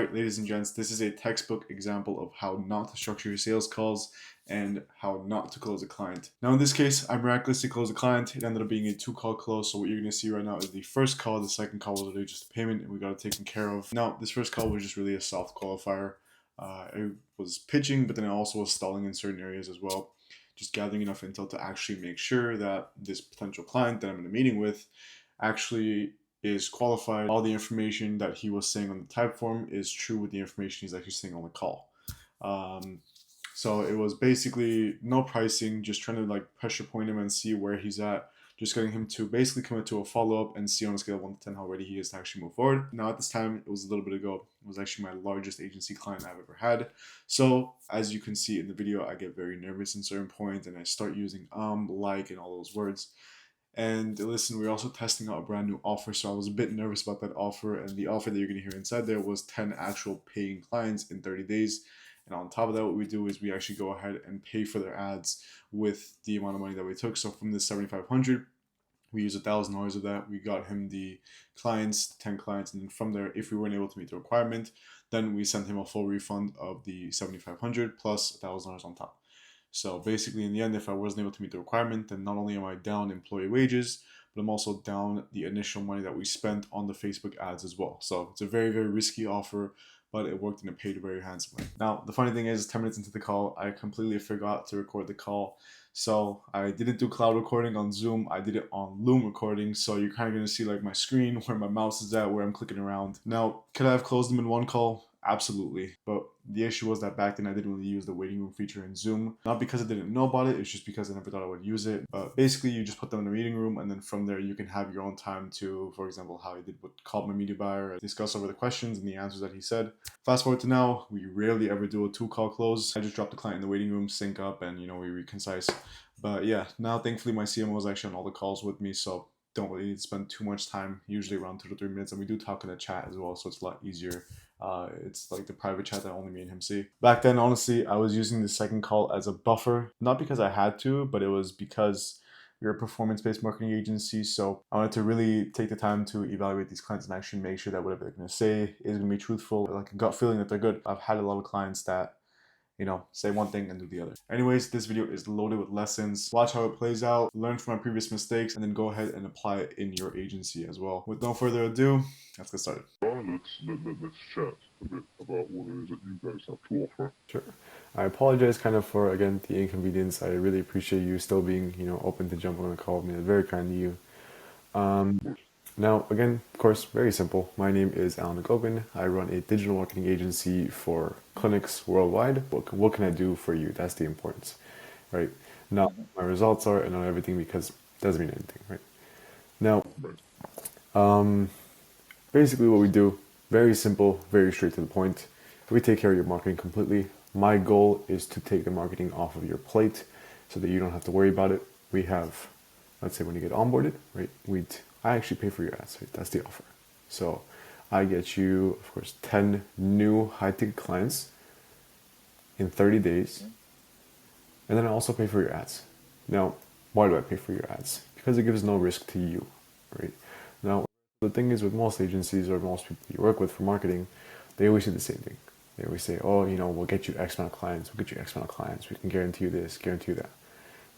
Alright, ladies and gents, this is a textbook example of how not to structure your sales calls and how not to close a client. Now in this case, I miraculously closed a client. It ended up being a 2-call close. So what you're going to see right now is the first call. The second call was literally just a payment and we got it taken care of. Now this first call was just really a soft qualifier. It was pitching, but then it also was stalling in certain areas as well. Just gathering enough intel to actually make sure that this potential client that I'm in a meeting with actually is qualified. All the information that he was saying on the type form is true with the information he's actually saying on the call. So it was basically no pricing, just trying to like pressure point him and see where he's at. Just getting him to basically commit to a follow-up and see on a scale of 1 to 10 how ready he is to actually move forward. Now at this time, it was a little bit ago, it was actually my largest agency client I've ever had. So as you can see in the video, I get very nervous in certain points and I start using like, and all those words. And listen, we're also testing out a brand new offer, so I was a bit nervous about that offer. And the offer that you're going to hear inside there was 10 actual paying clients in 30 days. And on top of that, what we do is we actually go ahead and pay for their ads with the amount of money that we took. So from the 7,500, we use $1,000 of that. We got him the clients, 10 clients, and then from there, if we weren't able to meet the requirement, then we sent him a full refund of the 7,500 plus $1,000 on top. So basically, in the end, if I wasn't able to meet the requirement, then not only am I down employee wages, but I'm also down the initial money that we spent on the Facebook ads as well. So it's a very, very risky offer, but it worked and it paid very handsomely. Now, the funny thing is, 10 minutes into the call, I completely forgot to record the call. So I didn't do cloud recording on Zoom. I did it on Loom recording. So you're kind of going to see like my screen, where my mouse is at, where I'm clicking around. Now, could I have closed them in one call? Absolutely. But the issue was that back then I didn't really use the waiting room feature in Zoom. Not because I didn't know about it, it's just because I never thought I would use it. But basically, you just put them in the meeting room, and then from there you can have your own time to, for example, how I did with called my media buyer, discuss over the questions and the answers that he said. Fast forward to now, we rarely ever do a 2-call close. I just drop the client in the waiting room, sync up, and we reconcise. But yeah, now thankfully my CMO is actually on all the calls with me, so don't really need to spend too much time, usually around 2 to 3 minutes, and we do talk in the chat as well, so it's a lot easier. It's like the private chat that only me and him see. Back then, honestly, I was using the second call as a buffer, not because I had to, but it was because we're a performance-based marketing agency, so I wanted to really take the time to evaluate these clients and actually make sure that whatever they're going to say is going to be truthful, like a gut feeling that they're good. I've had a lot of clients that say one thing and do the other. Anyways, this video is loaded with lessons. Watch how it plays out, learn from my previous mistakes, and then go ahead and apply it in your agency as well. With no further ado, let's get started. Let's chat a bit about what it is that you guys have to offer. Sure. I apologize kind of for, again, the inconvenience. I really appreciate you still being, open to jumping on a call with me. That's very kind of you. Now, again, of course, very simple. My name is Akopyan. I run a digital marketing agency for clinics worldwide. What can I do for you? That's the importance, right? Not my results are and not everything, because it doesn't mean anything, right? Now, basically what we do, very simple, very straight to the point. We take care of your marketing completely. My goal is to take the marketing off of your plate so that you don't have to worry about it. We have, let's say when you get onboarded, right? I actually pay for your ads, right? That's the offer. So I get you, of course, 10 new high-ticket clients in 30 days. And then I also pay for your ads. Now, why do I pay for your ads? Because it gives no risk to you, right? Now, the thing is with most agencies or most people you work with for marketing, they always say the same thing. They always say, oh, we'll get you X amount of clients. We'll get you X amount of clients. We can guarantee you this, guarantee you that.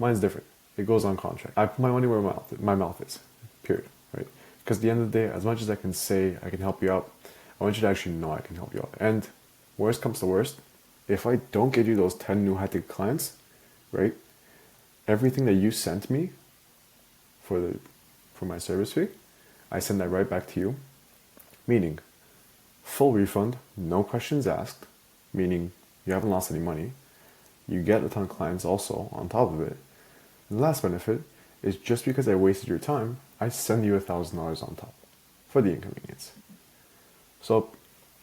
Mine's different. It goes on contract. I put my money where my mouth is, period, right? Because at the end of the day, as much as I can say I can help you out, I want you to actually know I can help you out. And worst comes to worst, if I don't get you those 10 new high-ticket clients, right, everything that you sent me for my service fee, I send that right back to you, meaning full refund, no questions asked, meaning you haven't lost any money. You get a ton of clients also on top of it. And the last benefit is just because I wasted your time, I send you $1,000 on top for the inconvenience. So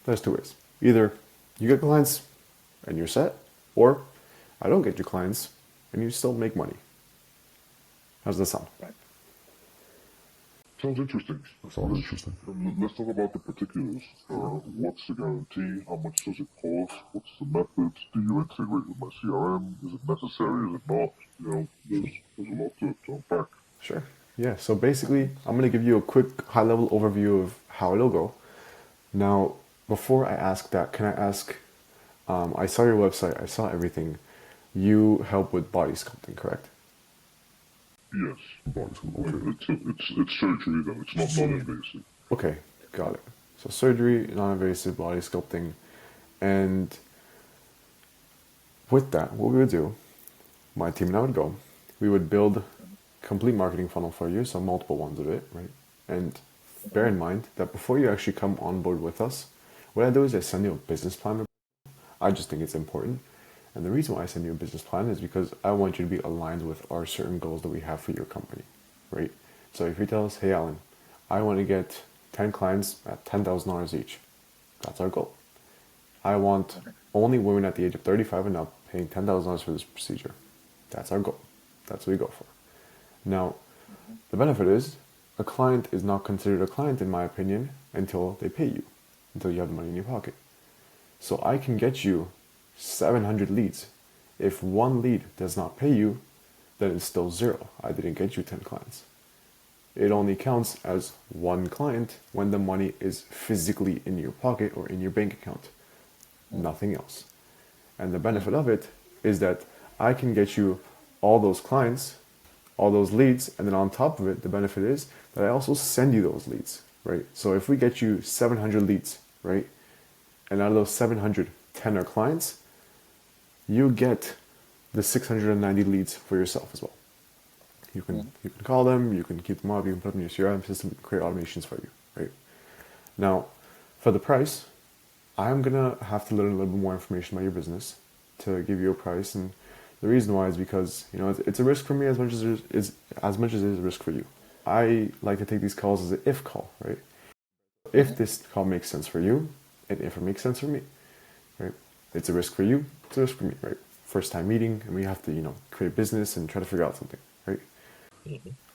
there's 2 ways. Either you get clients and you're set, or I don't get you clients and you still make money. How's that sound? Right. Sounds interesting. Let's talk about the particulars. What's the guarantee? How much does it cost? What's the method? Do you integrate with my CRM? Is it necessary? Is it not? There's a lot to unpack. Sure. Yeah. So basically, I'm going to give you a quick high-level overview of how it'll go. Now, before I ask that, can I ask, I saw your website, I saw everything. You help with body sculpting, correct? Yes, body sculpting. It's surgery though. It's not non-invasive. Okay, got it. So surgery, non-invasive body sculpting. And with that, what we would do, my team and I would go, we would build complete marketing funnel for you, so multiple ones of it, right? And bear in mind that before you actually come on board with us, what I do is I send you a business plan. I just think it's important. And the reason why I send you a business plan is because I want you to be aligned with our certain goals that we have for your company, right? So if you tell us, hey, Alan, I want to get 10 clients at $10,000 each. That's our goal. I want only women at the age of 35 and up paying $10,000 for this procedure. That's our goal. That's what we go for. Now, the benefit is a client is not considered a client, in my opinion, until they pay you, until you have the money in your pocket. So I can get you 700 leads. If one lead does not pay you, then it's still zero. I didn't get you 10 clients. It only counts as one client when the money is physically in your pocket or in your bank account. Nothing else. And the benefit of it is that I can get you all those clients, all those leads, and then on top of it, the benefit is that I also send you those leads, right? So if we get you 700 leads, right, and out of those 700, 10 are clients, you get the 690 leads for yourself as well. You can call them, you can keep them up, you can put them in your CRM system, create automations for you, right? Now, for the price, I'm gonna have to learn a little bit more information about your business to give you a price, and the reason why is because it's a risk for me as much as it is a risk for you. I like to take these calls as an if call, right? If this call makes sense for you, and if it makes sense for me, right? It's a risk for you, it's a risk for me, right? First time meeting, and we have to create business and try to figure out something, right?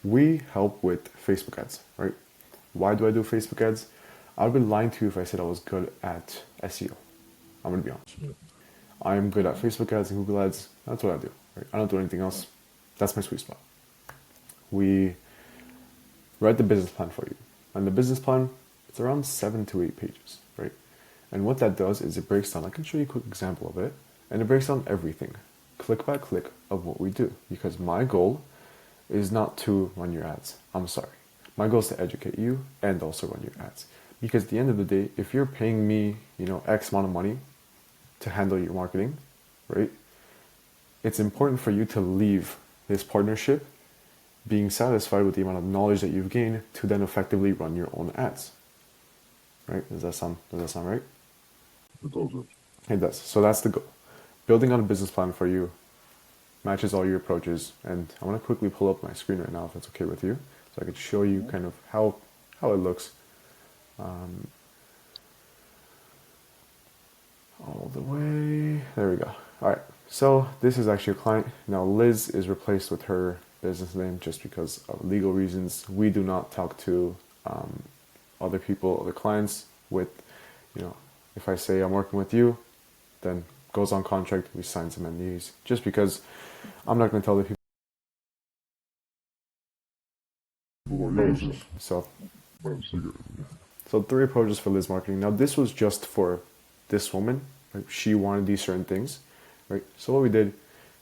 We help with Facebook ads, right? Why do I do Facebook ads? I'd be lying to you if I said I was good at SEO. I'm gonna be honest. I'm good at Facebook ads and Google ads. That's what I do, right? I don't do anything else. That's my sweet spot. We write the business plan for you. And the business plan, it's around 7 to 8 pages, right? And what that does is it breaks down, I can show you a quick example of it, and it breaks down everything, click by click of what we do. Because my goal is not to run your ads. I'm sorry. My goal is to educate you and also run your ads. Because at the end of the day, if you're paying me, X amount of money to handle your marketing, right? It's important for you to leave this partnership being satisfied with the amount of knowledge that you've gained to then effectively run your own ads. Right? Does that sound right? It does. It does. So that's the goal. Building out a business plan for you matches all your approaches. And I want to quickly pull up my screen right now, if that's okay with you, so I can show you kind of how it looks. All the way. There we go. All right. So this is actually a client. Now Liz is replaced with her business name just because of legal reasons. We do not talk to other people, other clients with, if I say I'm working with you, then goes on contract, we sign some NDAs just because I'm not going to tell the people. So 3 approaches for Liz marketing. Now this was just for this woman, right? She wanted these certain things, right? So what we did,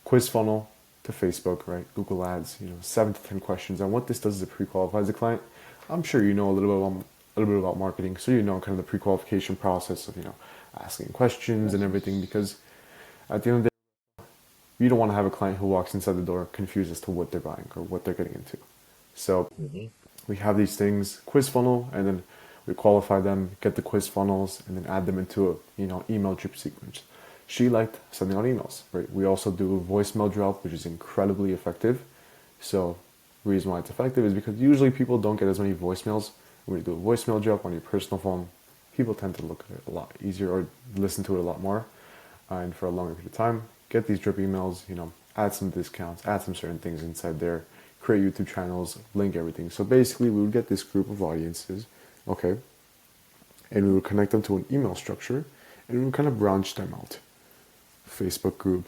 quiz funnel to Facebook, right? Google ads, 7 to 10 questions. And what this does is it pre-qualifies the client. I'm sure you know a little bit about marketing, so kind of the pre-qualification process of asking questions and everything, because at the end of the day, you don't want to have a client who walks inside the door confused as to what they're buying or what they're getting into. So we have these things, quiz funnel, and then we qualify them, get the quiz funnels, and then add them into a email drip sequence. She liked sending out emails, right? We also do a voicemail drop, which is incredibly effective. So the reason why it's effective is because usually people don't get as many voicemails. When you do a voicemail drop on your personal phone, people tend to look at it a lot easier or listen to it a lot more and for a longer period of time. Get these drip emails, add some discounts, add some certain things inside there, create YouTube channels, link everything. So basically we would get this group of audiences, okay, and we would connect them to an email structure and we would kind of branch them out. Facebook group,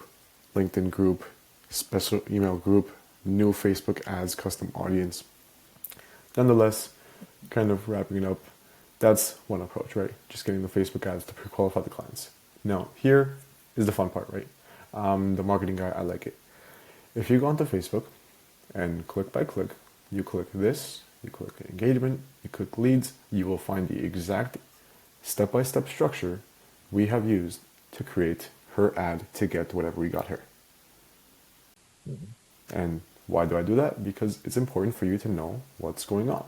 LinkedIn group, special email group, new Facebook ads, custom audience. Nonetheless, kind of wrapping it up, That's one approach, right? Just getting the Facebook ads to pre-qualify the clients. Now, here is the fun part, right? The marketing guy, I like it. If you go onto Facebook and click by click, you click this, you click engagement, you click leads, you will find the exact step-by-step structure we have used to create her ad to get whatever we got her. And why do I do that? Because it's important for you to know what's going on.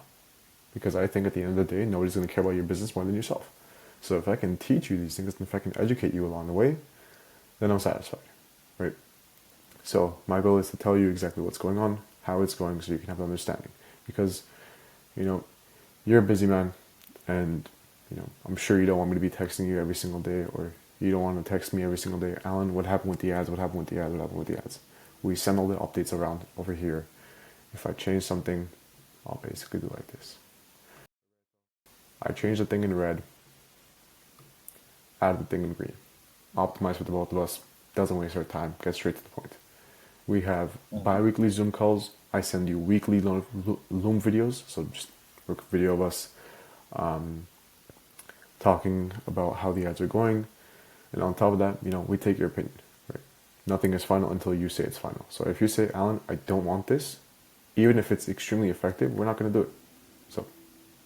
Because I think at the end of the day, nobody's going to care about your business more than yourself. So if I can teach you these things, and if I can educate you along the way, then I'm satisfied, right? So my goal is to tell you exactly what's going on, how it's going, so you can have an understanding. Because, you're a busy man, and, I'm sure you don't want me to be texting you every single day, or you don't want to text me every single day, Alan, what happened with the ads, what happened with the ads, what happened with the ads. We send all the updates around over here. If I change something, I'll basically do like this. I change the thing in red, add the thing in green. Optimize with the both of us, doesn't waste our time, get straight to the point. We have bi-weekly Zoom calls. I send you weekly Loom videos, so just a video of us talking about how the ads are going. And on top of that, we take your opinion, right? Nothing is final until you say it's final. So if you say, Alan, I don't want this, even if it's extremely effective, we're not going to do it. So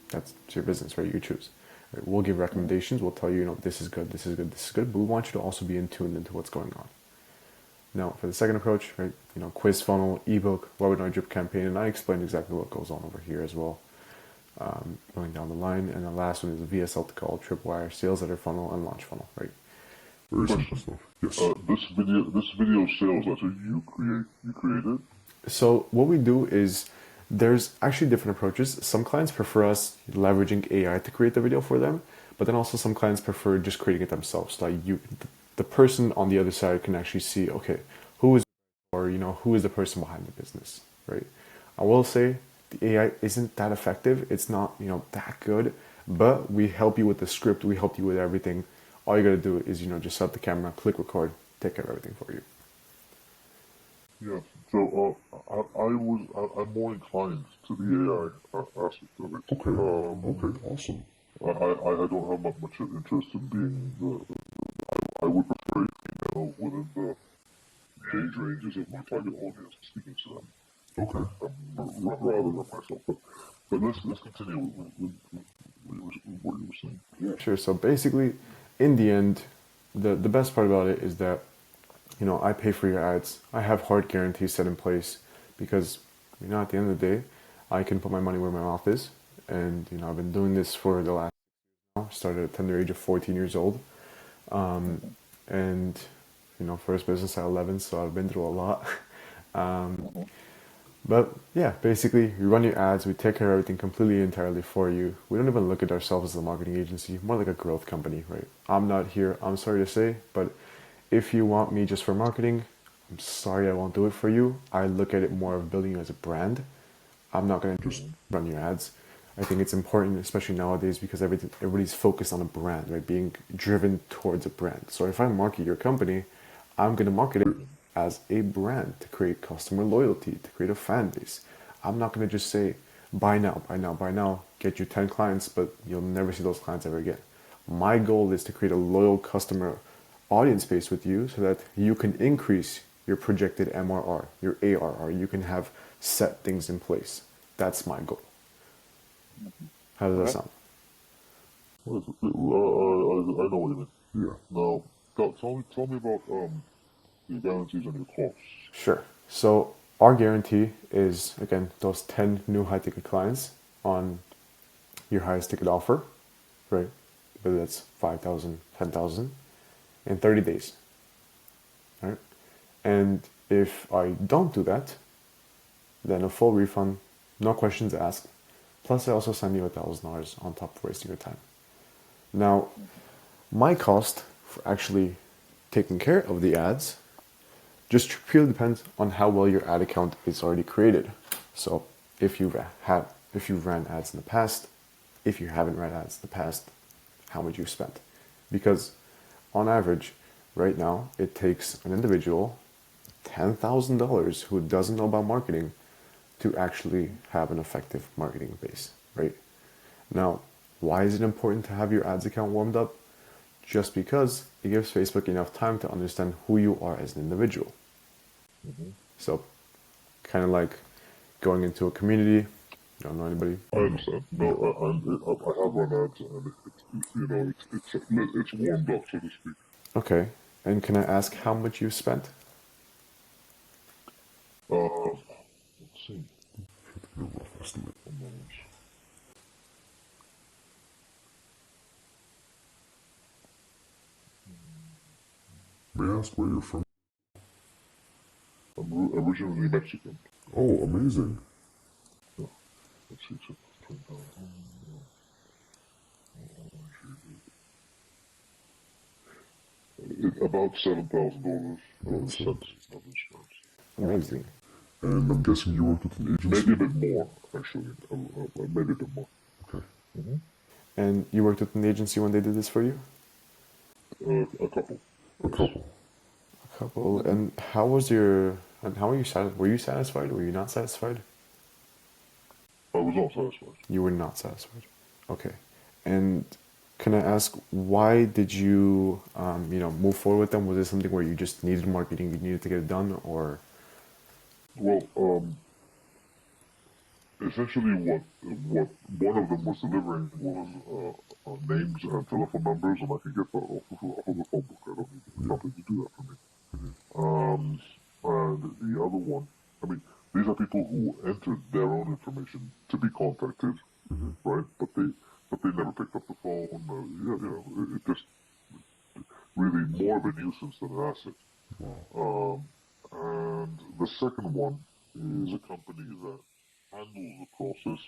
that's your business, right? You choose. Right? We'll give recommendations. We'll tell you, this is good, this is good, this is good. But we want you to also be in tune into what's going on. Now, for the second approach, right? Quiz funnel, ebook, webinar drip campaign, and I explained exactly what goes on over here as well. Going down the line, and the last one is VSL to call, tripwire, sales letter funnel, and launch funnel, right? Very simple stuff. Yes. This video sales letter you created. So what we do is there's actually different approaches. Some clients prefer us leveraging AI to create the video for them, but then also some clients prefer just creating it themselves. Like the person on the other side can actually see, okay, who is the person behind the business, right? I will say the AI isn't that effective. It's not, that good, but we help you with the script. We help you with everything. All you got to do is, just set up the camera, click record, take care of everything for you. Yeah. So I'm more inclined to the AI aspect of it. Okay. Awesome. I don't have much interest in being I would prefer within the age ranges of my target audience, speaking to them. Okay. Rather than myself. But let's continue with what you were saying. Yeah. Sure. So basically, in the end, the best part about it is that, I pay for your ads. I have hard guarantees set in place because, at the end of the day, I can put my money where my mouth is. And, I've been doing this for the last, started at the tender age of 14 years old. And, first business at 11, so I've been through a lot. But yeah, basically, we run your ads, we take care of everything completely entirely for you. We don't even look at ourselves as a marketing agency, more like a growth company, right? I'm not here, I'm sorry to say, but if you want me just for marketing, I'm sorry I won't do it for you. I look at it more of building you as a brand. I'm not going to just run your ads. I think it's important, especially nowadays, because everybody's focused on a brand, right? Being driven towards a brand. So if I market your company, I'm going to market it as a brand to create customer loyalty, to create a fan base. I'm not going to just say, buy now, buy now, buy now, get you 10 clients, but you'll never see those clients ever again. My goal is to create a loyal customer audience base with you so that you can increase your projected MRR, your ARR. You can have set things in place. That's my goal. How does that sound? I know what you mean. Yeah. Now, tell me about your guarantees on your costs. Sure. So our guarantee is, again, those 10 new high ticket clients on your highest ticket offer, right? Whether that's 5,000, 10,000 in 30 days, right? And if I don't do that, then a full refund, no questions asked. Plus I also send you $1,000 on top for wasting your time. Now, my cost for actually taking care of the ads just purely depends on how well your ad account is already created. So if you've ran ads in the past, if you haven't ran ads in the past, how much you've spent. Because on average, right now, it takes an individual $10,000 who doesn't know about marketing to actually have an effective marketing base, right? Now, Why is it important to have your ads account warmed up? Just because it gives Facebook enough time to understand who you are as an individual. So, kind of like going into a community, you don't know anybody. I understand. No, I have run ads, and it's warmed up, so to speak. Okay, and can I ask how much you've spent? Let's see. A rough estimate on those. May I ask where you're from? I'm originally Mexican. Oh, amazing. Yeah. Let's see, so 20,000. About $7,000 cents of insurance. Amazing. And I'm guessing you worked with an agency? Maybe a bit more, actually. Maybe a bit more. Okay. And you worked with an agency when they did this for you? A couple. A couple. A couple. And how was your? And how were you satisfied? Were you satisfied? Were you not satisfied? I was not satisfied. You were not satisfied. Okay. And can I ask why did you, move forward with them? Was it something where you just needed marketing, you needed to get it done, or? Well, essentially what one of them was delivering was names and telephone numbers, and I could get that off of the phone book. I don't need the company to do that for me. And the other one, I mean, these are people who entered their own information to be contacted, right? But they never picked up the phone. It just really more of a nuisance than an asset. And the second one is a company that handles the process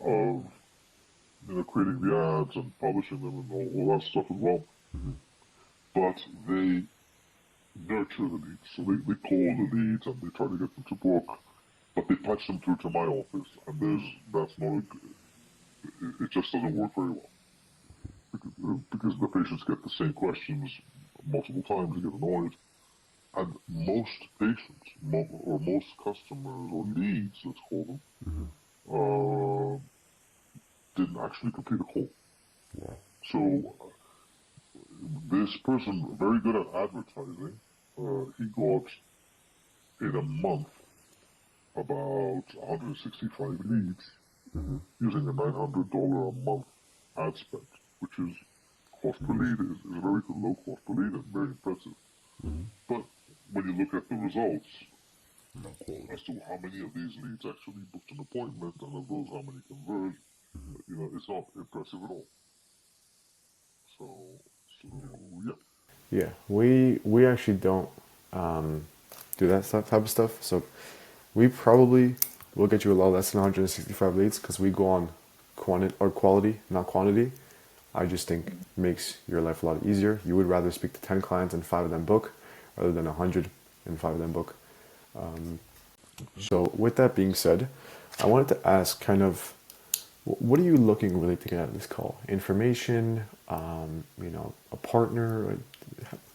of creating the ads and publishing them and all that stuff as well. But they nurture the leads. So they call the leads and they try to get them to book, but they patch them through to my office, and that's not it just doesn't work very well. Because the patients get the same questions multiple times, they get annoyed. And most patients, or most customers, or leads, let's call them, didn't actually complete a call. So this person, very good at advertising, he got in a month about 165 leads using a $900 a month ad spend, which is cost per lead is a very good low cost per lead and very impressive. But when you look at the results as to how many of these leads actually booked an appointment and of those how many converge, it's not impressive at all. So yeah. Yeah, we actually don't do that type of stuff. So we probably will get you a lot less than 165 leads because we go on quality, not quantity. I just think it makes your life a lot easier. You would rather speak to 10 clients and 5 of them book rather than 100 and 5 of them book. So with that being said, I wanted to ask kind of, what are you looking really to get out of this call? Information, a partner?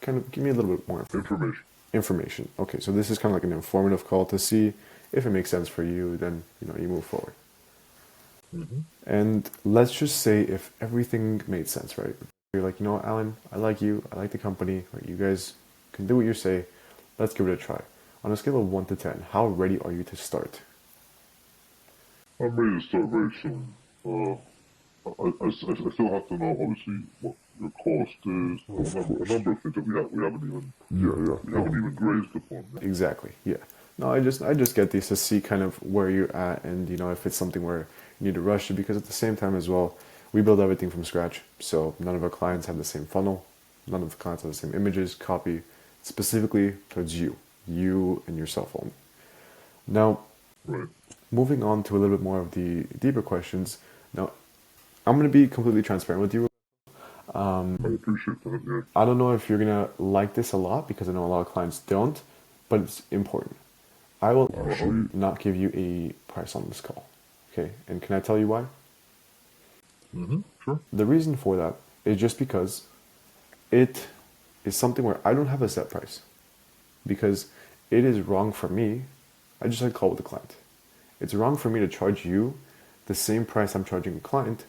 Kind of give me a little bit more Information. Information. Okay, so this is kind of like an informative call to see if it makes sense for you, then, you move forward. And let's just say if everything made sense, right? You're like, Alan, I like you, I like the company, right? You guys can do what you say, let's give it a try. On a scale of 1 to 10, how ready are you to start? I'm ready to start very soon. I still have to know, obviously, what your cost is, a number of things that we haven't even grazed upon. Exactly, yeah. No, I just get these to see kind of where you're at and, if it's something where you need to rush it, because at the same time as well, we build everything from scratch. So none of our clients have the same funnel. None of the clients have the same images, copy, specifically towards you and yourself only. Now, moving on to a little bit more of the deeper questions. Now, I'm going to be completely transparent with you. I appreciate that, yeah. I don't know if you're going to like this a lot because I know a lot of clients don't, but it's important. I will actually not give you a price on this call. Okay, and can I tell you why? Sure. The reason for that is just because it is something where I don't have a set price. Because it is wrong for me. I just had a call with the client. It's wrong for me to charge you the same price I'm charging a client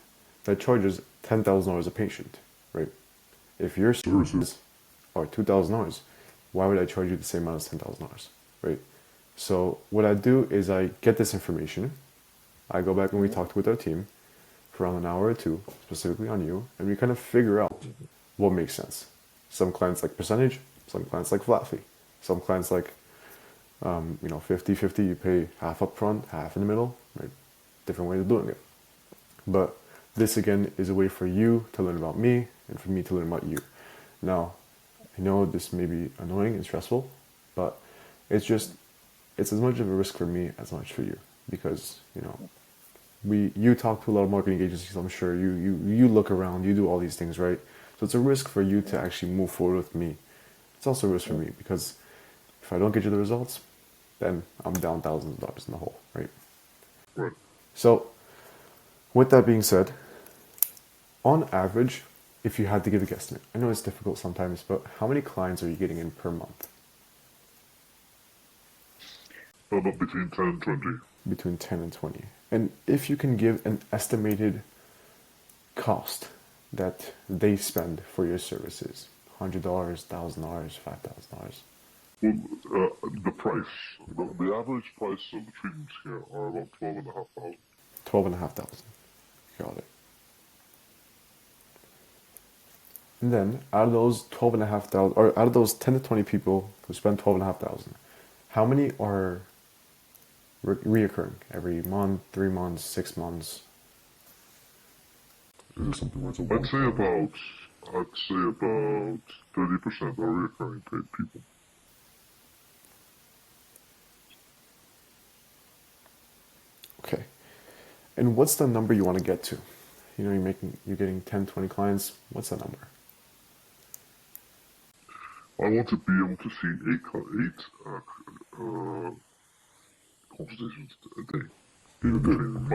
that charges $10,000 a patient, right? If your services are $2,000, why would I charge you the same amount as $10,000, right? So what I do is I get this information, I go back and we talk with our team for around an hour or two, specifically on you, and we kind of figure out what makes sense. Some clients like percentage, some clients like flat fee, some clients like 50-50, you pay half up front, half in the middle, right? Different ways of doing it. But this again is a way for you to learn about me and for me to learn about you. Now, I know this may be annoying and stressful, but it's as much of a risk for me as much for you, because you talk to a lot of marketing agencies, I'm sure you look around, you do all these things, right? So it's a risk for you to actually move forward with me. It's also a risk for me, because if I don't get you the results, then I'm down thousands of dollars in the hole, right? Right. So with that being said, on average, if you had to give a guesstimate, I know it's difficult sometimes, but how many clients are you getting in per month? About between 10 and 20. Between 10 and 20. And if you can give an estimated cost that they spend for your services, $100, $1,000, $5,000. Well, the price, the average price of the treatments here are about 12,500. 12,500. Got it. And then out of those 12,500, or out of those 10 to 20 people who spend 12,500, how many are reoccurring every month, 3 months, 6 months? Is it something like I'd say about 30% are recurring paid people. Okay. And what's the number you want to get to? You're getting 10, 20 clients. What's that number? I want to be able to see eight consultations a day. Between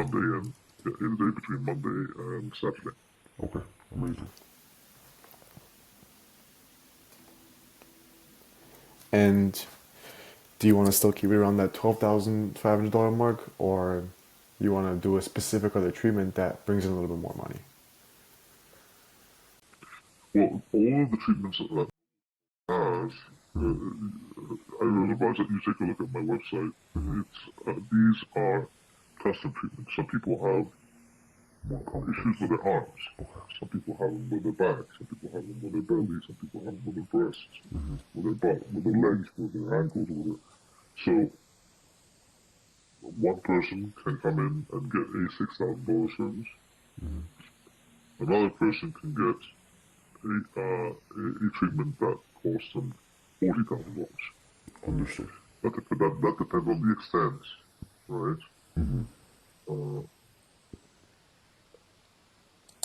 Monday and Saturday. Okay, amazing. And do you want to still keep it around that $12,500 mark, or you want to do a specific other treatment that brings in a little bit more money? Well, all of the treatments that I have, I would advise that you take a look at my website. These are custom treatments. Some people have issues with their arms. Some people have them with their back. Some people have them with their belly. Some people have them with their breasts, with their butt, with their legs, with their ankles, So one person can come in and get a $6,000 service. Another person can get a treatment that costs them $40,000. Understood. That depends on the extent, right?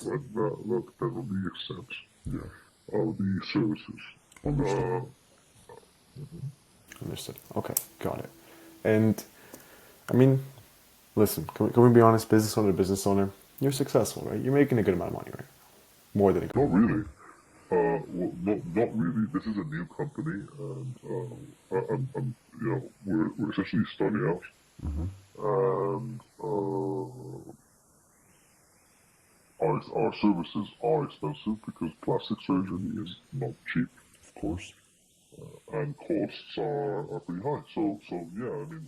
That depends on the extent of the services. Understood. Understood. Okay, got it. And I mean, listen, can we be honest? Business owner to business owner, you're successful, right? You're making a good amount of money, right? More than a good. Not really. Well, not really. This is a new company, and we're essentially starting out, and our services are expensive because plastic surgery is not cheap, of course, and costs are pretty high. So yeah, I mean,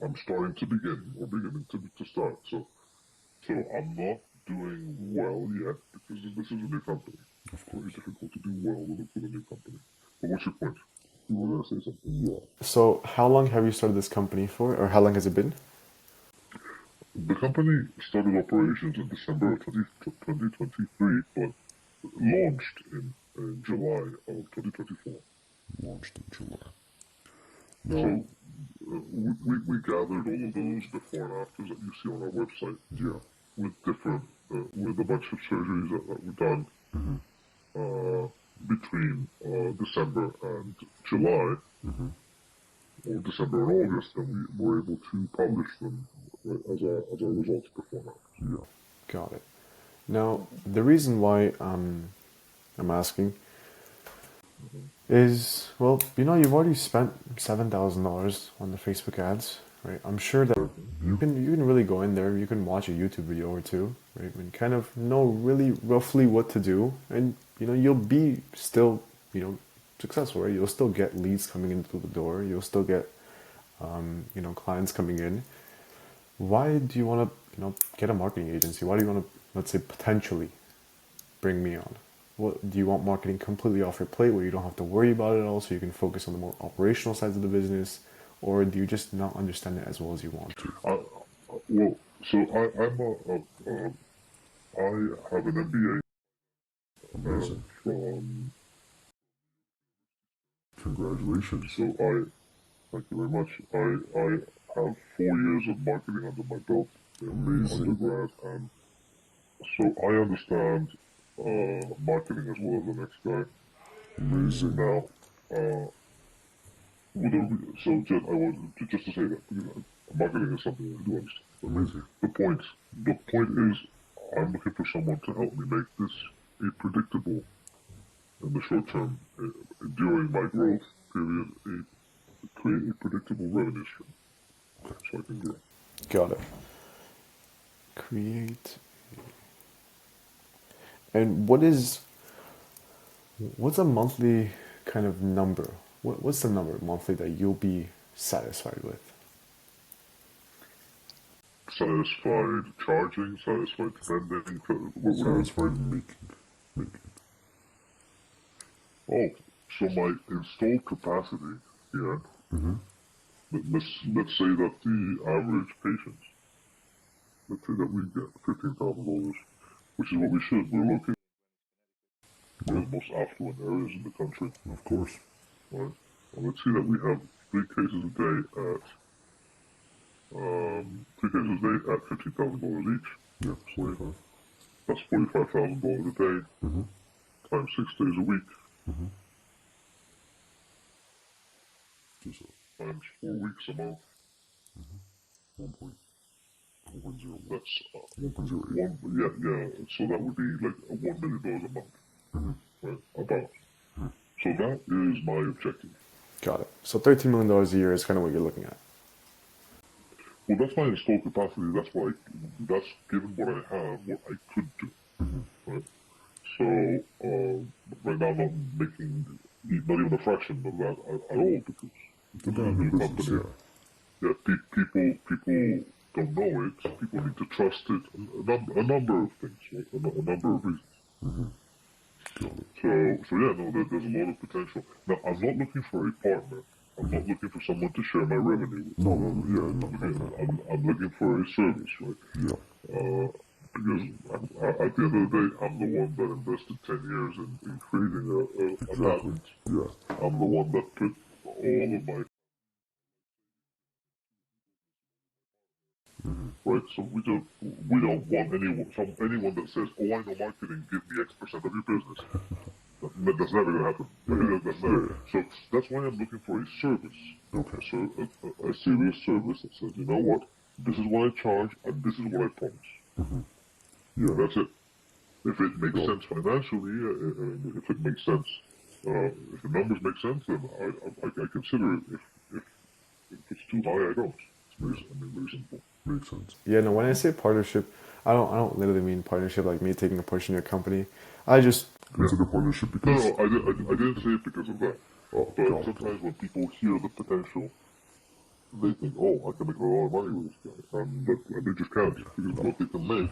I'm starting to beginning to start. So I'm not doing well yet because this is a new company. Of course, it's difficult to do well with a new company. But what's your point? You were going to say something? Yeah. So how long have you started this company for, or how long has it been? The company started operations in December of 2023, but launched in July of 2024. Launched in July. So we gathered all of those before and afters that you see on our website. Yeah. With a bunch of surgeries that were done between December and July, or December and August, and we were able to publish them as our results before and after. Yeah. Got it. Now, the reason why I'm asking is, well, you've already spent $7,000 on the Facebook ads. right? I'm sure that you can really go in there, you can watch a YouTube video or two, right, and kind of know really roughly what to do, and you'll be still successful, right? You'll still get leads coming in through the door, you'll still get clients coming in. Why do you want to get a marketing agency? Why do you want to, let's say, potentially bring me on? What do you want? Marketing completely off your plate where you don't have to worry about it at all, so you can focus on the more operational sides of the business, or do you just not understand it as well as you want to? Well, so I have an MBA from. Congratulations. So thank you very much. I have 4 years of marketing under my belt in undergrad, and so I understand marketing as well as the next guy. Amazing. Now, I was just to say that because marketing is something I do understand. Amazing. The point is, I'm looking for someone to help me make this a predictable in the short term during my growth period, create a predictable revenue stream so I can grow. Got it. Create. And what's a monthly kind of number? What's the number monthly that you'll be satisfied with? Satisfied charging, satisfied spending, satisfied making. Oh, so my installed capacity here. Let's say that the average patient, let's say that we get $15,000, which is what we should. We're located in one of the most affluent areas in the country. Of course. Right. And let's see that we have 3 cases a day at $15,000 each. Yeah, 45. That's $45,000 a day times 6 days a week. Times 4 weeks a month. 1.0. That's 1.08. Yeah. So that would be like $1 million a month. Right? About. So that is my objective. Got it. So $13 million a year is kind of what you're looking at. Well, that's my installed capacity. That's given what I have, what I could do. Right? So right now I'm not making not even a fraction of that at all because it's a new company. Yeah, people don't know it. People need to trust it. A number of things, right? A number of reasons. So yeah, no, there's a lot of potential. Now, I'm not looking for a partner. I'm not looking for someone to share my revenue with. I'm looking for a service, right? Yeah. Because at the end of the day, I'm the one that invested 10 years in creating a patent. Yeah. I'm the one that put all of my. Right, so we don't want anyone that says, "Oh, I know marketing, give me X% of your business." That's never gonna happen. That's never. So that's why I'm looking for a service. Okay. So a serious service that says, you know what, this is what I charge and this is what I promise. Yeah. That's it. If it makes sense financially, if it makes sense, if the numbers make sense, then I consider it. If it's too high, I don't. Very simple. Makes sense. Yeah, no, when I say partnership, I don't literally mean partnership like me taking a portion of your company. I just consider partnership because I didn't say it because of that. But sometimes when people hear the potential, they think, "Oh, I can make a lot of money with this guy," and they just can't because what they can make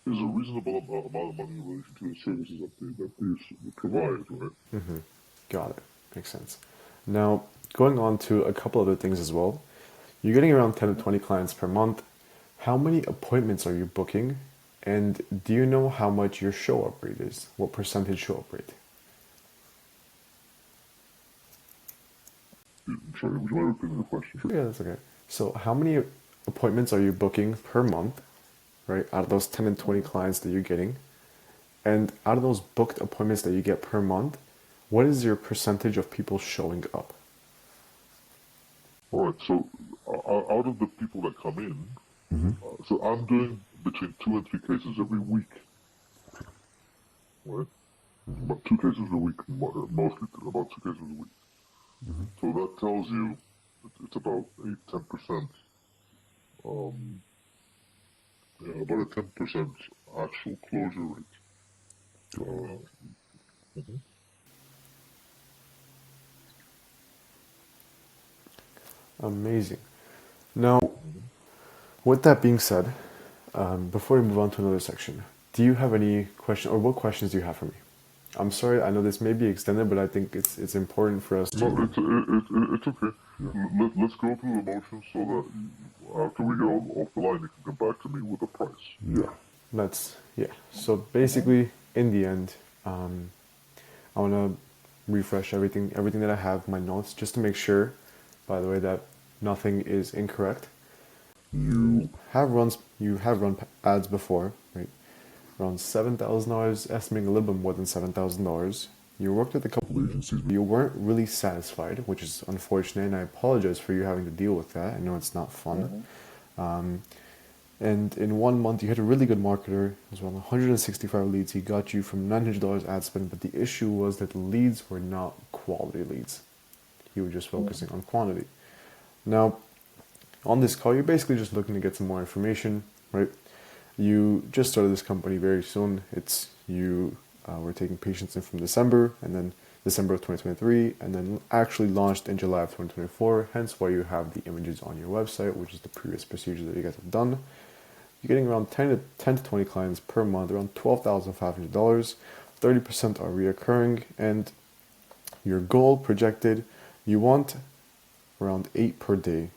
is a reasonable amount of money in relation to the services that they provide, right? Got it. Makes sense. Now, going on to a couple other things as well. You're getting around 10 to 20 clients per month. How many appointments are you booking? And do you know how much your show-up rate is? What percentage show-up rate? Sorry, would you mind repeating the question? Sure. Yeah, that's okay. So how many appointments are you booking per month, right, out of those 10 and 20 clients that you're getting? And out of those booked appointments that you get per month, what is your percentage of people showing up? All right, so out of the people that come in, so I'm doing between 2 and 3 cases every week. Right? About 2 cases a week, mostly about 2 cases a week. So that tells you it's about 10%. um, about a 10% actual closure rate. Mhm. Amazing. Now, with that being said, before we move on to another section, do you have any question, or what questions do you have for me? I'm sorry, I know this may be extended, but I think it's important for us to. No, it's okay. Let's go through the motions so that after we get off the line, you can come back to me with a price. Yeah. So basically, in the end, I want to refresh everything that I have, my notes, just to make sure, by the way, that nothing is incorrect. You have run ads before, right? Around $7,000, estimating a little bit more than $7,000. You worked with a couple agencies, but you weren't really satisfied, which is unfortunate, and I apologize for you having to deal with that. I know it's not fun. And in 1 month, you had a really good marketer. It was around 165 leads. He got you from $900 ad spend, but the issue was that the leads were not quality leads. You were just focusing on quantity. Now, on this call, you're basically just looking to get some more information, right? You just started this company very soon. It's you were taking patients in from December, and then December of 2023, and then actually launched in July of 2024. Hence why you have the images on your website, which is the previous procedure that you guys have done. You're getting around 10 to 20 clients per month, around $12,500. 30% are reoccurring, and your goal projected, you want around 8 per day,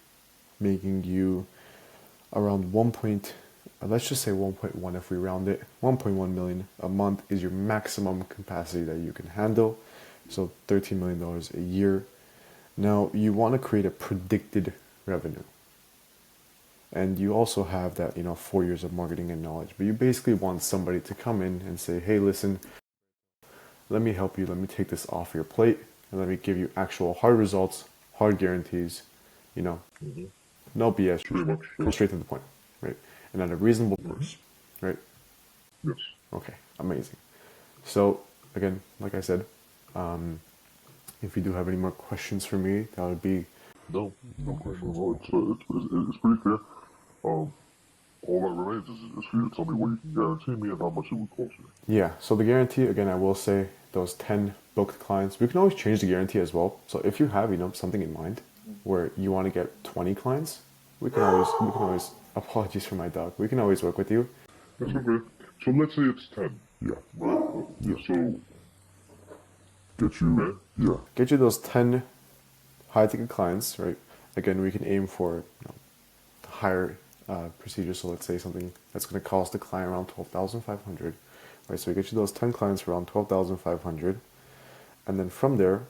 making you around let's just say 1.1 if we round it. 1.1 million a month is your maximum capacity that you can handle. So $13 million a year. Now you want to create a predicted revenue. And you also have that, 4 years of marketing and knowledge. But you basically want somebody to come in and say, hey, listen, let me help you. Let me take this off your plate. And let me give you actual hard results, hard guarantees, no BS. Pretty much. Go straight to the point, right? And at a reasonable price, right? Yes. Okay, amazing. So, again, like I said, if you do have any more questions for me, that would be... No question. No, it's pretty clear. All that remains is for you to tell me what you can guarantee me and how much it would cost me. Yeah, so the guarantee, again, I will say those 10 booked clients, we can always change the guarantee as well. So if you have, something in mind where you want to get 20 clients, we can always, apologies for my dog, we can always work with you. That's okay. So let's say it's 10. Yeah. Right? Yeah. So, Get you those 10 high ticket clients, right? Again, we can aim for higher procedures. So let's say something that's going to cost the client around 12,500, right? So we get you those 10 clients for around 12,500, and then from there,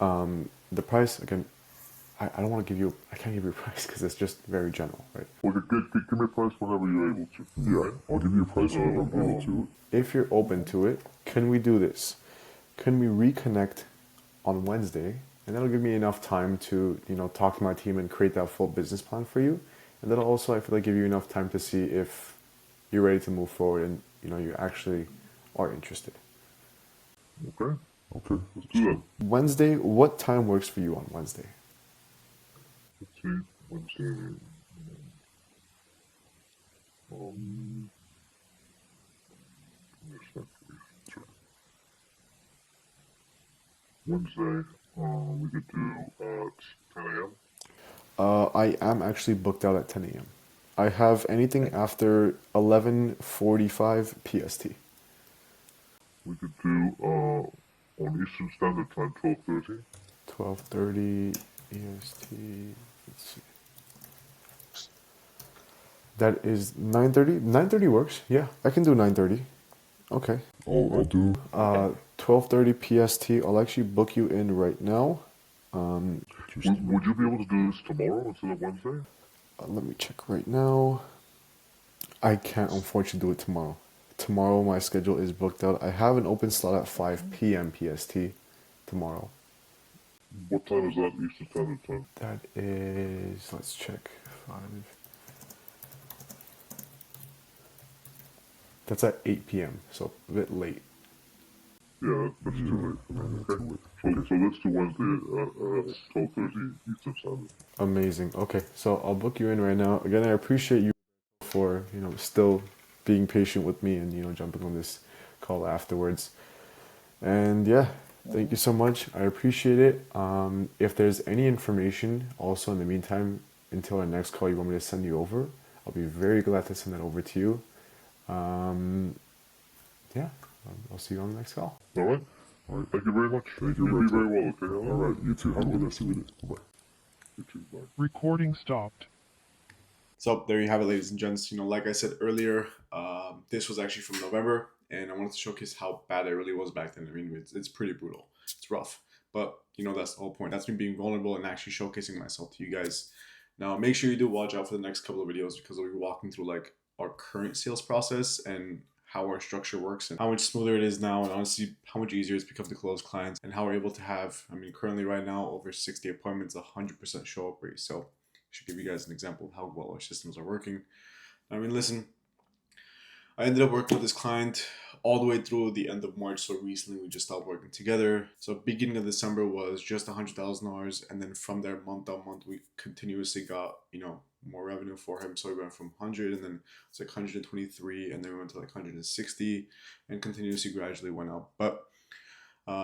the price again. I don't want to give you. I can't give you a price because it's just very general, right? Well, give me a price whenever you're able to. Yeah, I'll give you a price whenever I'm able to. If you're open to it, can we do this? Can we reconnect on Wednesday? And that'll give me enough time to, talk to my team and create that full business plan for you. And that'll also, I feel like, give you enough time to see if you're ready to move forward and, you actually are interested. Okay, let's do that. Wednesday, what time works for you on Wednesday? Let's see, Wednesday. Yes, that's right. Wednesday, we could do at 10 a.m. I am actually booked out at 10 a.m. I have anything after 11:45 PST. We could do on Eastern Standard Time 12:30. 12:30 EST. Let's see. That is 9:30. 9:30 works. Yeah, I can do 9:30. Okay. I'll do 12:30 PST. I'll actually book you in right now. Would you be able to do this tomorrow instead of Wednesday? Let me check right now. I can't unfortunately do it tomorrow. Tomorrow my schedule is booked out. I have an open slot at 5 p.m. PST tomorrow. What time is that Eastern Standard Time? That is, let's check, 5. That's at 8 p.m., so a bit late. Yeah, that's too late for me. Okay. So let's do Wednesday at 12:30 Eastern Standard. Amazing. Okay, so I'll book you in right now. Again, I appreciate you for, still being patient with me and, jumping on this call afterwards. And yeah, thank you so much. I appreciate it. If there's any information also in the meantime, until our next call, you want me to send you over, I'll be very glad to send that over to you. Yeah, I'll see you on the next call. All right. All right. Thank you very much. Thank you. Be very well. Okay. All right. You too. Have a good rest of your day. Bye. You too. Bye. Recording stopped. So there you have it, ladies and gents. Like I said earlier, this was actually from November, and I wanted to showcase how bad it really was back then. I mean, it's pretty brutal. It's rough, but that's the whole point. That's me being vulnerable and actually showcasing myself to you guys. Now, make sure you do watch out for the next couple of videos because we'll be walking through like our current sales process and how our structure works and how much smoother it is now, and honestly how much easier it's become to close clients and how we're able to have, currently right now over 60 appointments, 100% show up rate. So should give you guys an example of how well our systems are working. Listen, I ended up working with this client all the way through the end of March. So recently we just stopped working together. So beginning of December was just $100,000. And then from there, month on month, we continuously got, more revenue for him. So we went from 100 and then it's like 123 and then we went to like 160 and continuously gradually went up. But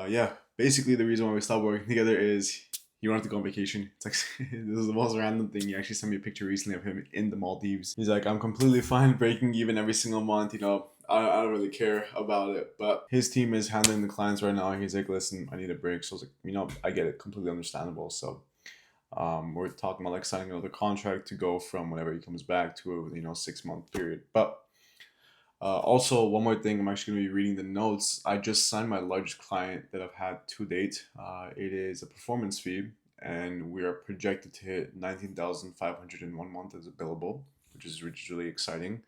yeah, basically the reason why we stopped working together is he wanted to go on vacation. It's like, this is the most random thing. He actually sent me a picture recently of him in the Maldives. He's like, I'm completely fine breaking even every single month. I don't really care about it. But his team is handling the clients right now. He's like, listen, I need a break. So I was like, I get it. Completely understandable. So we're talking about like signing another contract to go from whenever he comes back to a 6-month period. But also, one more thing, I'm actually going to be reading the notes. I just signed my largest client that I've had to date. It is a performance fee, and we are projected to hit 19,500 in 1 month as a billable, which is really exciting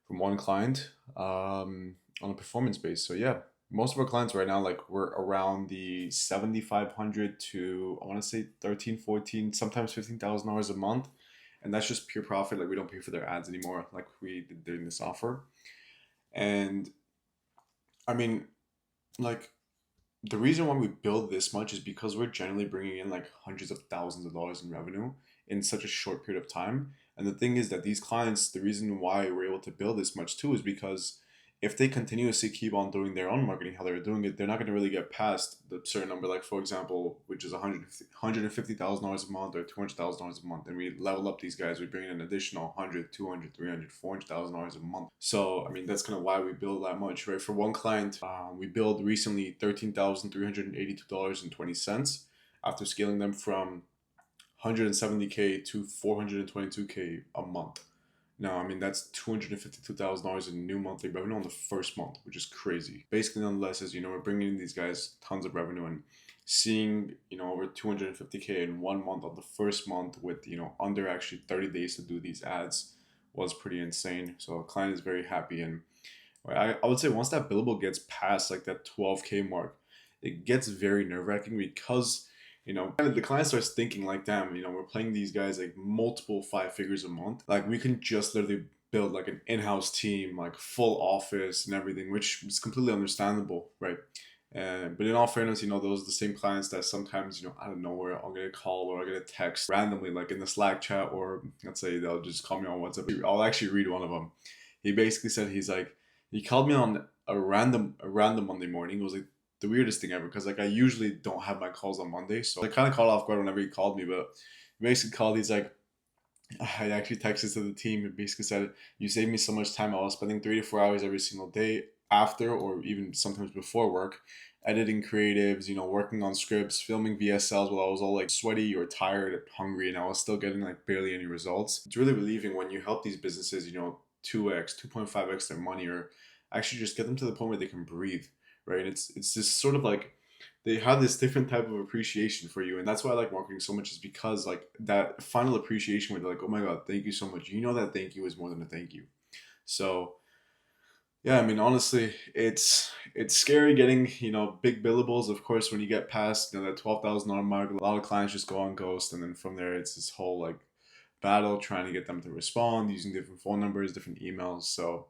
from one client on a performance base. So yeah, most of our clients right now, like we're around the 7,500 to, I want to say 13, 14, sometimes $15,000 a month. And that's just pure profit. Like we don't pay for their ads anymore like we did during this offer. And like the reason why we build this much is because we're generally bringing in like hundreds of thousands of dollars in revenue in such a short period of time. And the thing is that these clients, the reason why we're able to build this much too is because if they continuously keep on doing their own marketing how they're doing it, they're not going to really get past the certain number, like for example, which is $150,000 a month or $200,000 a month. And we level up these guys, we bring in an additional $100,000, $200,000, $300,000, $400,000 a month. So that's kind of why we build that much, right? For one client, we billed recently $13,382.20 after scaling them from 170K to 422K a month. Now, that's $252,000 in new monthly revenue on the first month, which is crazy. Basically, nonetheless, as we're bringing in these guys tons of revenue and seeing, over 250K in 1 month on the first month with, under actually 30 days to do these ads was pretty insane. So a client is very happy. And I would say once that billable gets past like that 12K mark, it gets very nerve-wracking because the client starts thinking like, damn, we're playing these guys like multiple 5 figures a month. Like we can just literally build like an in-house team, like full office and everything, which is completely understandable, right? But in all fairness, those are the same clients that sometimes, out of nowhere, I'll get a call or I'll get a text randomly, like in the Slack chat, or let's say they'll just call me on WhatsApp. I'll actually read one of them. He basically said he called me on a random Monday morning. It was like the weirdest thing ever because like I usually don't have my calls on Monday, so I kind of caught off guard whenever he called me. But he basically called. He's like, I actually texted to the team and basically said, "You saved me so much time. I was spending 3 to 4 hours every single day after or even sometimes before work, editing creatives, working on scripts, filming VSLs while I was all like sweaty or tired, hungry, and I was still getting like barely any results. It's really relieving when you help these businesses, 2x, 2.5x their money, or actually just get them to the point where they can breathe." Right. And it's just sort of like they have this different type of appreciation for you. And that's why I like marketing so much, is because like that final appreciation where they're like, oh my God, thank you so much. That thank you is more than a thank you. So yeah, honestly, it's scary getting, big billables. Of course, when you get past, that $12,000 mark, a lot of clients just go on ghost. And then from there, it's this whole like battle trying to get them to respond using different phone numbers, different emails. So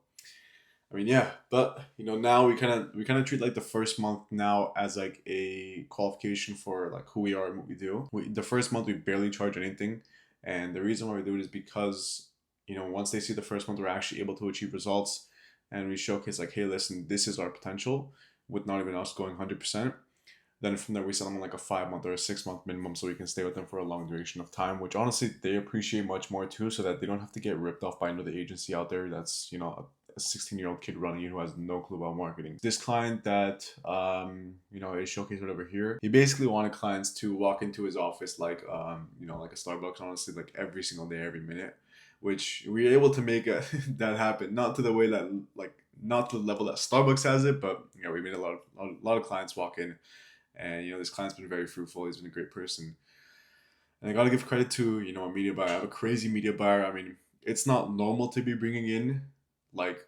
I mean, yeah, but now we kind of treat like the first month now as like a qualification for like who we are and what we do. The first month we barely charge anything, and the reason why we do it is because once they see the first month we're actually able to achieve results, and we showcase like, hey, listen, this is our potential, with not even us going 100%. Then from there we sell them on like a 5 month or a 6 month minimum, so we can stay with them for a long duration of time, which honestly they appreciate much more too, so that they don't have to get ripped off by another agency out there that's a 16-year-old kid running it who has no clue about marketing. This client that is showcased over here, he basically wanted clients to walk into his office like like a Starbucks, honestly, like every single day, every minute, which we were able to make that happen. Not to the way that not to the level that Starbucks has it, but we made a lot of clients walk in, and this client's been very fruitful. He's been a great person, and I gotta give credit to a media buyer. I have a crazy media buyer. I mean, it's not normal to be bringing in like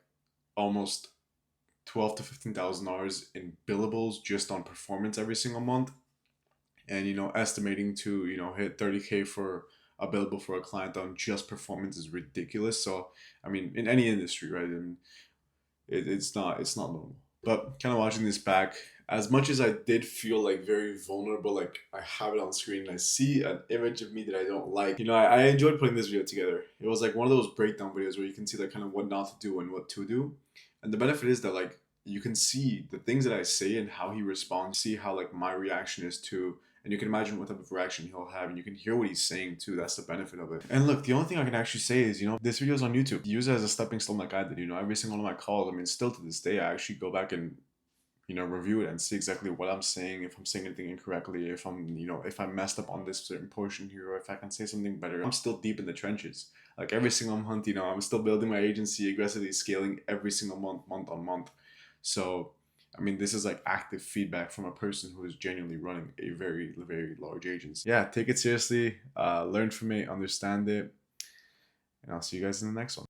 almost 12 to 15 thousand dollars in billables just on performance every single month, and estimating to hit 30K for a billable for a client on just performance is ridiculous. So I mean, in any industry, right? I mean, it's not normal. But kind of watching this back, as much as I did feel like very vulnerable, like I have it on screen and I see an image of me that I don't like. I enjoyed putting this video together. It was like one of those breakdown videos where you can see like kind of what not to do and what to do. And the benefit is that like you can see the things that I say and how he responds, see how like my reaction is to, and you can imagine what type of reaction he'll have, and you can hear what he's saying too. That's the benefit of it. And look, the only thing I can actually say is, this video is on YouTube. Use it as a stepping stone like I did. Every single one of my calls, I mean, still to this day, I actually go back and review it and see exactly what I'm saying, if I'm saying anything incorrectly, if if I messed up on this certain portion here, or if I can say something better. I'm still deep in the trenches. Like every single month, I'm still building my agency, aggressively scaling every single month on month. So, I mean, this is like active feedback from a person who is genuinely running a very, very large agency. Yeah, take it seriously, learn from it, understand it, and I'll see you guys in the next one.